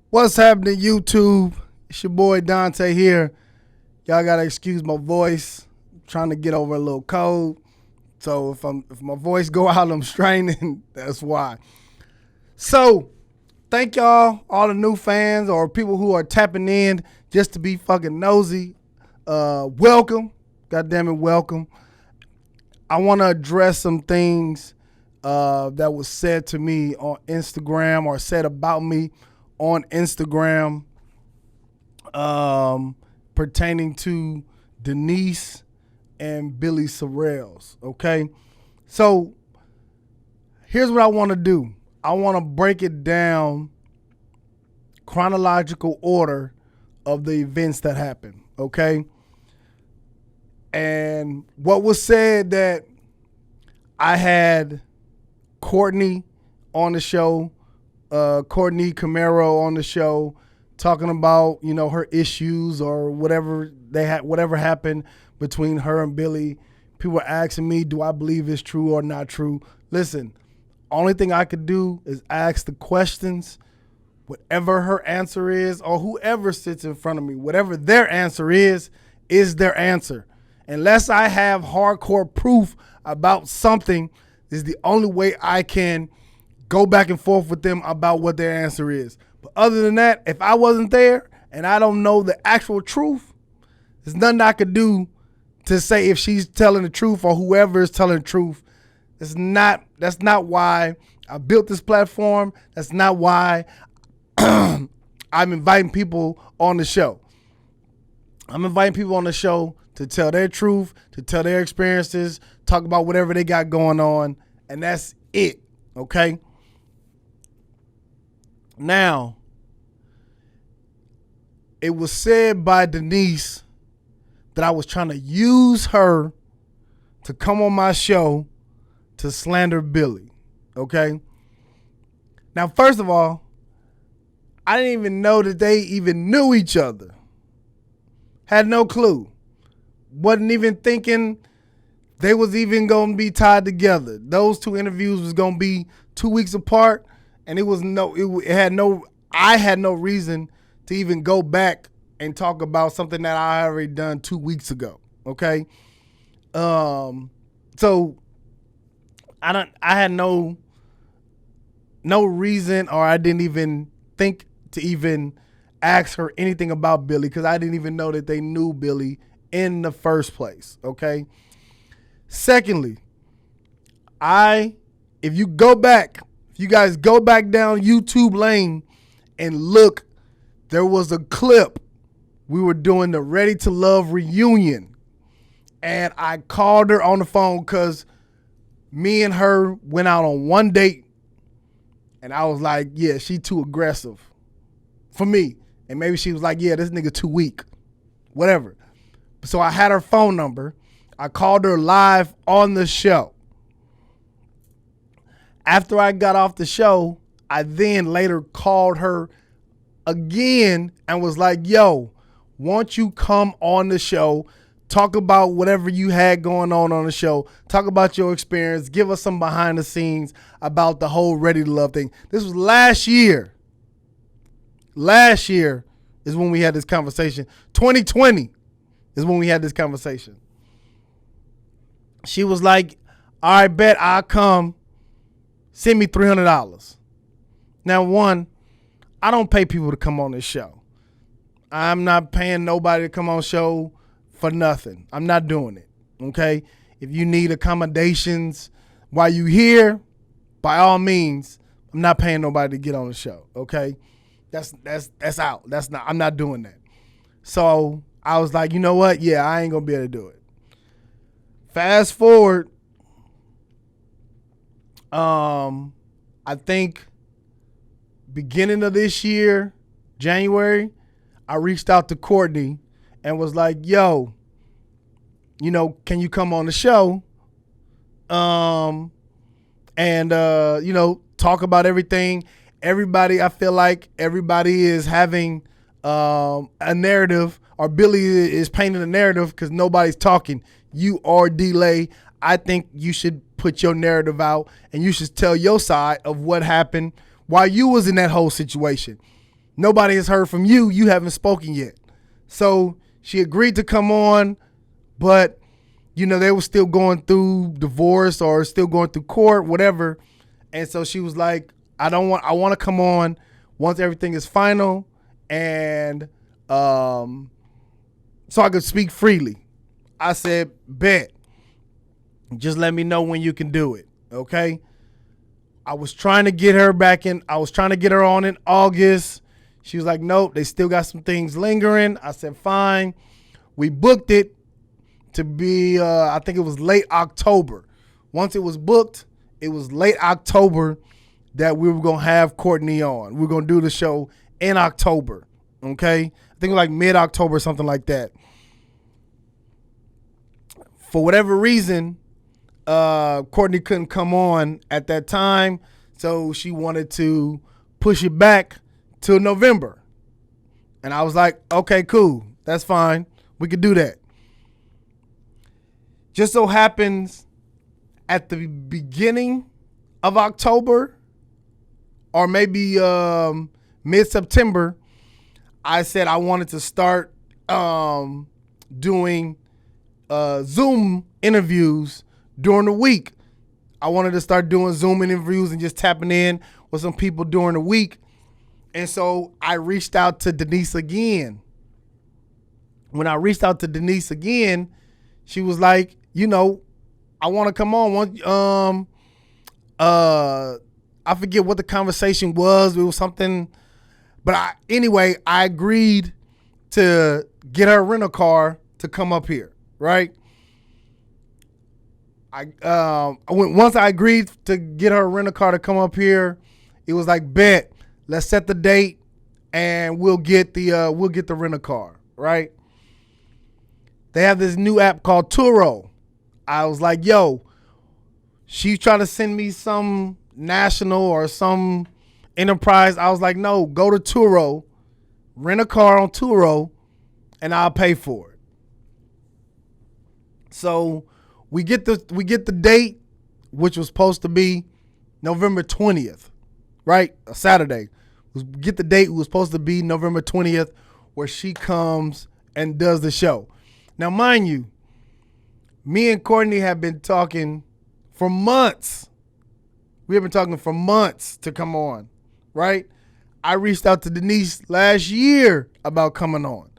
What's happening, YouTube? It's your boy Donte here. Y'all gotta excuse my voice. I'm trying to get over a little cold. So if my voice go out, I'm straining. That's why. So thank y'all, all the new fans or people who are tapping in just to be fucking nosy. Welcome. God damn it, welcome. I want to address some things that was said to me on Instagram or said about me on Instagram pertaining to Denice and Billy Sorrells, okay? So here's what I want to do. I want to break it down chronological order of the events that happened, okay? And what was said that I had Courtney on the show, Courtney Camaro on the show, talking about, you know, her issues or whatever whatever happened between her and Billy. People were asking me, do I believe it's true or not true? Listen, only thing I could do is ask the questions. Whatever her answer is, or whoever sits in front of me, whatever their answer is their answer. Unless I have hardcore proof about something, this is the only way I can go back and forth with them about what their answer is. But other than that, if I wasn't there and I don't know the actual truth, there's nothing I could do to say if she's telling the truth or whoever is telling the truth. That's not why I built this platform. That's not why I'm inviting people on the show. I'm inviting people on the show to tell their truth, to tell their experiences, talk about whatever they got going on, and that's it, okay? Now, it was said by Denice that I was trying to use her to come on my show to slander Billy, okay? Now, first of all, I didn't even know that they even knew each other. Had no clue. Wasn't even thinking they was even going to be tied together. Those two interviews was going to be 2 weeks apart, and I had no reason to even go back and talk about something that I already done 2 weeks ago. Okay, so I had no reason, or I didn't even think to even ask her anything about Billy because I didn't even know that they knew Billy in the first place. Okay. Secondly, if you guys go back down YouTube lane and look, there was a clip. We were doing the Ready to Love reunion, and I called her on the phone because me and her went out on one date, and I was like, yeah, she too aggressive for me. And maybe she was like, yeah, this nigga too weak, whatever. So I had her phone number. I called her live on the show. After I got off the show, I then later called her again and was like, yo, won't you come on the show, talk about whatever you had going on the show, talk about your experience, give us some behind the scenes about the whole Ready to Love thing. This was last year. Last year is when we had this conversation. 2020 is when we had this conversation. She was like, all right, bet I'll come. Send me $300. Now, one, I don't pay people to come on this show. I'm not paying nobody to come on show for nothing. I'm not doing it, okay? If you need accommodations while you here, by all means, I'm not paying nobody to get on the show, okay? That's out. I'm not doing that. So I was like, you know what? Yeah, I ain't gonna be able to do it. Fast forward, I think beginning of this year, January, I reached out to Courtney and was like, yo, you know, can you come on the show? And you know, talk about everything. Everybody, I feel like everybody is having a narrative, or Billy is painting a narrative because nobody's talking. You are delay. I think you should put your narrative out and you should tell your side of what happened while you was in that whole situation. nobody has heard from you. You haven't spoken yet. So she agreed to come on, but they were still going through divorce or still going through court, whatever. And so she was like, I want to come on once everything is final, and so I could speak freely. I said, bet. Just let me know when you can do it. Okay. I was trying to get her on in August. She was like, nope, they still got some things lingering. I said, fine. We booked it to be, I think it was late October. Once it was booked, it was late October that we were going to have Courtney on. We were going to do the show in October. Okay. I think it was like mid-October, something like that. For whatever reason, Courtney couldn't come on at that time, so she wanted to push it back till November. And I was like, okay, cool. That's fine. We could do that. Just so happens at the beginning of October or maybe mid-September, I said I wanted to start doing Zoom interviews during the week. I wanted to start doing Zoom interviews and just tapping in with some people during the week. And so I reached out to Denice again. When I reached out to Denice again, she was like, I want to come on. I forget what the conversation was. It was something, but I agreed to get her rental car to come up here, right? Once I agreed to get her rental car to come up here, it was like, bet, let's set the date and we'll get the rental car, right? They have this new app called Turo. I was like, yo, she's trying to send me some national or some enterprise. I was like, no, go to Turo, rent a car on Turo, and I'll pay for it. So we get the date, which was supposed to be November 20th, right? A Saturday. We get the date, it was supposed to be November 20th, where she comes and does the show. Now, mind you, me and Courtney have been talking for months. We have been talking for months to come on, right? I reached out to Denice last year about coming on.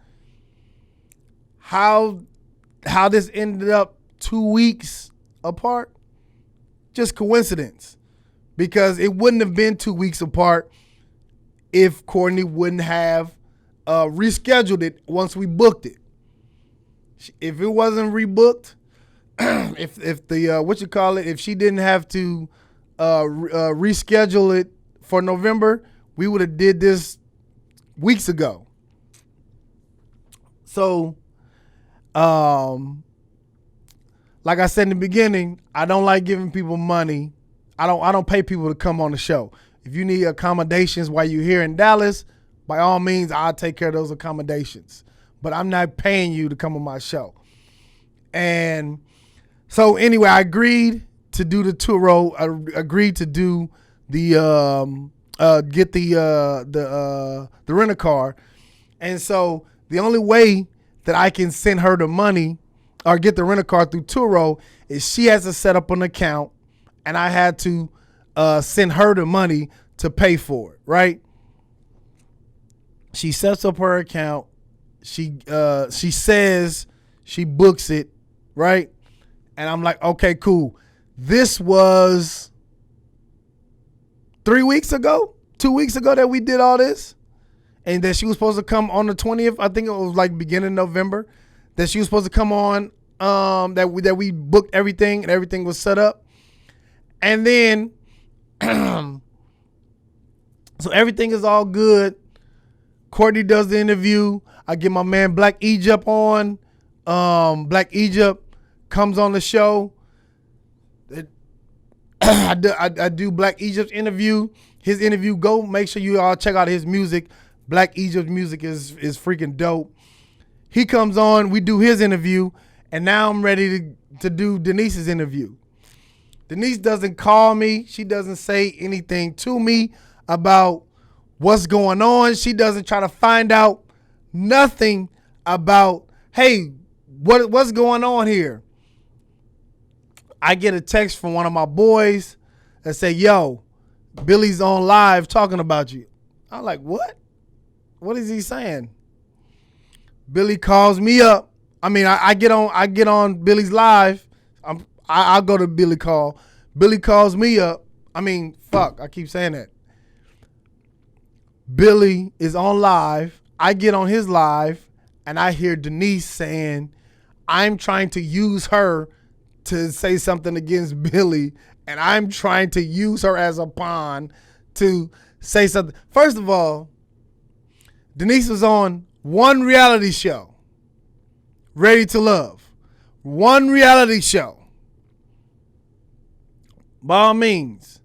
How this ended up 2 weeks apart, just coincidence. Because it wouldn't have been 2 weeks apart if Courtney wouldn't have rescheduled it once we booked it. If it wasn't rebooked, if the if she didn't have to reschedule it for November, we would have did this weeks ago. So, like I said in the beginning, I don't like giving people money. I don't pay people to come on the show. If you need accommodations while you're here in Dallas, by all means, I'll take care of those accommodations. But I'm not paying you to come on my show. And so anyway, I agreed to do the Turo. I agreed to do the get the rent a car. And so the only way that I can send her the money or get the rent a car through Turo is she has to set up an account, and I had to send her the money to pay for it, right? She sets up her account. She says she books it, right? And I'm like, okay, cool. This was 3 weeks ago, 2 weeks ago that we did all this. And that she was supposed to come on the 20th. I think it was like beginning of November. That she was supposed to come on, that we booked everything and everything was set up. And then, so everything is all good. Courtney does the interview. I get my man Black Egypt on. Black Egypt comes on the show. I do Black Egypt's interview. His interview, go make sure you all check out his music. Black Egypt's music is freaking dope. He comes on, we do his interview, and now I'm ready to do Denice's interview. Denice doesn't call me. She doesn't say anything to me about what's going on. She doesn't try to find out nothing about, hey, what's going on here. I get a text from one of my boys that say, yo, Billy's on live talking about you. I'm like, what? What is he saying? Billy calls me up. I mean, I get on Billy's live. I'll go to Billy call. Billy calls me up. I mean, fuck, I keep saying that. Billy is on live. I get on his live, and I hear Denice saying, I'm trying to use her to say something against Billy, and I'm trying to use her as a pawn to say something. First of all, Denice was on one reality show, Ready to Love. One reality show. By all means,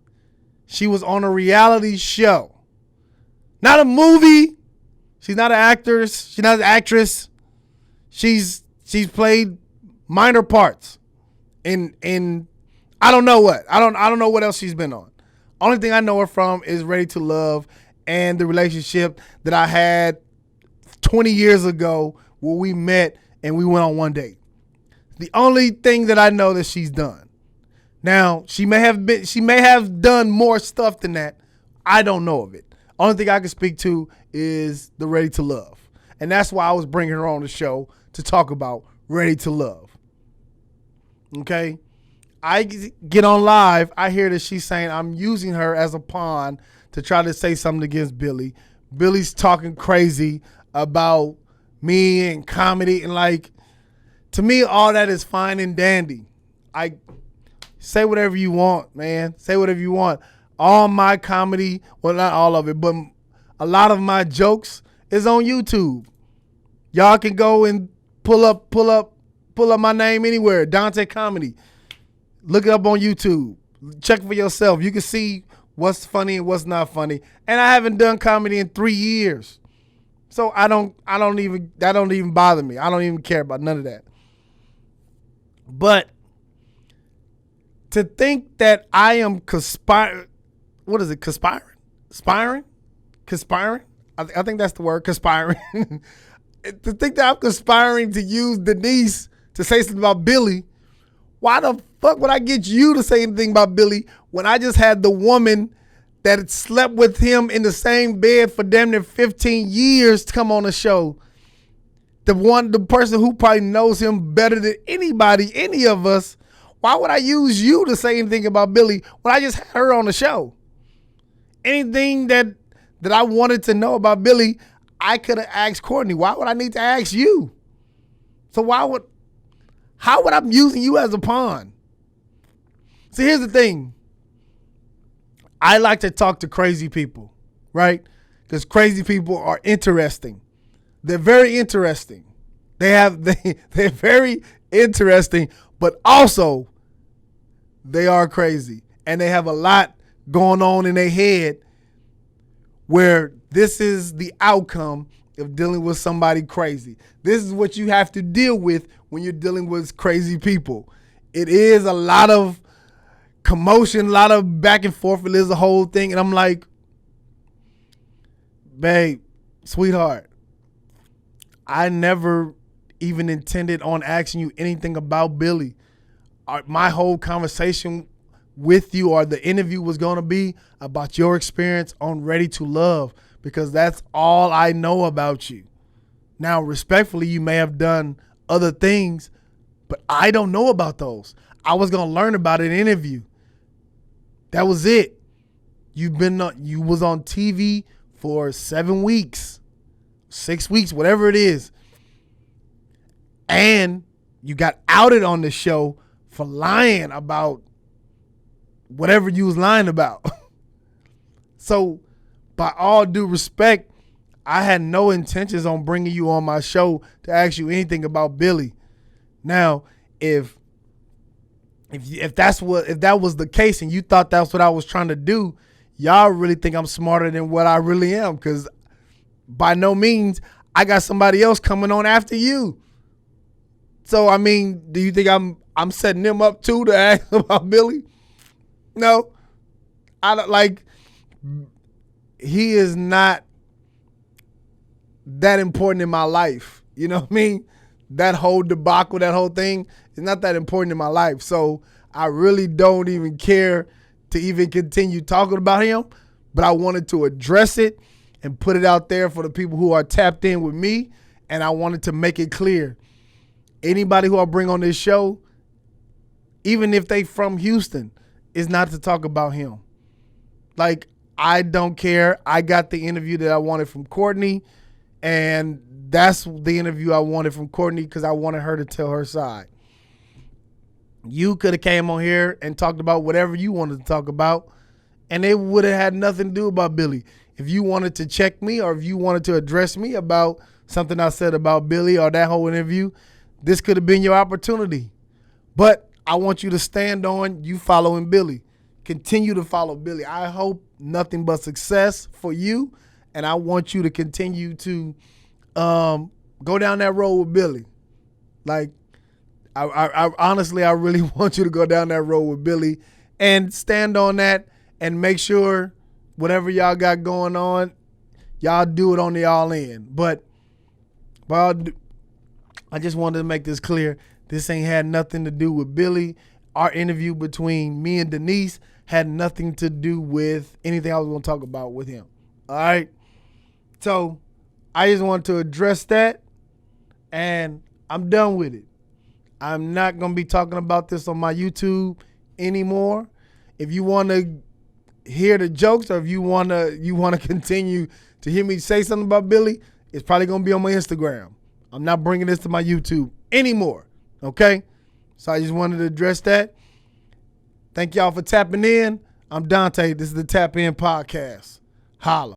she was on a reality show. Not a movie. She's not an actress. She's not an actress. She's played minor parts in I don't know what. I don't know what else she's been on. Only thing I know her from is Ready to Love and the relationship that I had 20 years ago where we met and we went on one date. The only thing that I know that she's done. Now, she may have done more stuff than that. I don't know of it. Only thing I can speak to is the Ready to Love. And that's why I was bringing her on the show to talk about Ready to Love. Okay? I get on live. I hear that she's saying I'm using her as a pawn to try to say something against Billy. Billy's talking crazy about me and comedy. And like, to me, all that is fine and dandy. I say whatever you want, man. Say whatever you want. All my comedy, well, not all of it, but a lot of my jokes is on YouTube. Y'all can go and pull up my name anywhere, Donte Comedy. Look it up on YouTube. Check for yourself. You can see what's funny and what's not funny. And I haven't done comedy in 3 years. So that don't even bother me. I don't even care about none of that. But to think that I am conspiring? Conspiring? I think that's the word, conspiring. To think that I'm conspiring to use Denice to say something about Billy, why the fuck would I get you to say anything about Billy when I just had the woman that had slept with him in the same bed for damn near 15 years to come on the show? The person who probably knows him better than anybody, any of us. Why would I use you to say anything about Billy when I just had her on the show? Anything that I wanted to know about Billy, I could have asked Courtney. Why would I need to ask you? So how would I be using you as a pawn? See, here's the thing. I like to talk to crazy people, right? Because crazy people are interesting. They're very interesting. They're very interesting, but also they are crazy. And they have a lot going on in their head where this is the outcome of dealing with somebody crazy. This is what you have to deal with when you're dealing with crazy people. It is a lot of commotion, a lot of back and forth. It is a whole thing. And I'm like, babe, sweetheart, I never even intended on asking you anything about Billy. My whole conversation with you, or the interview, was going to be about your experience on Ready to Love, because that's all I know about you. Now, respectfully, you may have done other things, but I don't know about those. I was going to learn about it in an interview. That was it. You was on TV for 7 weeks, 6 weeks, whatever it is. And you got outed on the show for lying about whatever you was lying about. So, by all due respect, I had no intentions on bringing you on my show to ask you anything about Billy. Now, if that was the case and you thought that's what I was trying to do, y'all really think I'm smarter than what I really am, because by no means I got somebody else coming on after you. So, I mean, do you think I'm setting them up too to ask about Billy? No. I don't, like, he is not that important in my life. You know what I mean? That whole debacle, that whole thing is not that important in my life. So I really don't even care to even continue talking about him, but I wanted to address it and put it out there for the people who are tapped in with me, and I wanted to make it clear. Anybody who I bring on this show, even if they from Houston, is not to talk about him. Like, I don't care. I got the interview that I wanted from Courtney, and that's the interview I wanted from Courtney because I wanted her to tell her side. You could have came on here and talked about whatever you wanted to talk about, and it would have had nothing to do about Billy. If you wanted to check me or if you wanted to address me about something I said about Billy or that whole interview, this could have been your opportunity. But I want you to stand on you following Billy. Continue to follow Billy. I hope nothing but success for you, and I want you to continue to go down that road with Billy. Like, I honestly, I really want you to go down that road with Billy and stand on that and make sure whatever y'all got going on, y'all do it on the all in. But I just wanted to make this clear. This ain't had nothing to do with Billy. Our interview between me and Denice had nothing to do with anything I was going to talk about with him. All right? So I just wanted to address that, and I'm done with it. I'm not going to be talking about this on my YouTube anymore. If you want to hear the jokes or if you want to continue to hear me say something about Billy, it's probably going to be on my Instagram. I'm not bringing this to my YouTube anymore, okay? So I just wanted to address that. Thank y'all for tapping in. I'm Donte. This is the Tap In Podcast. Holla.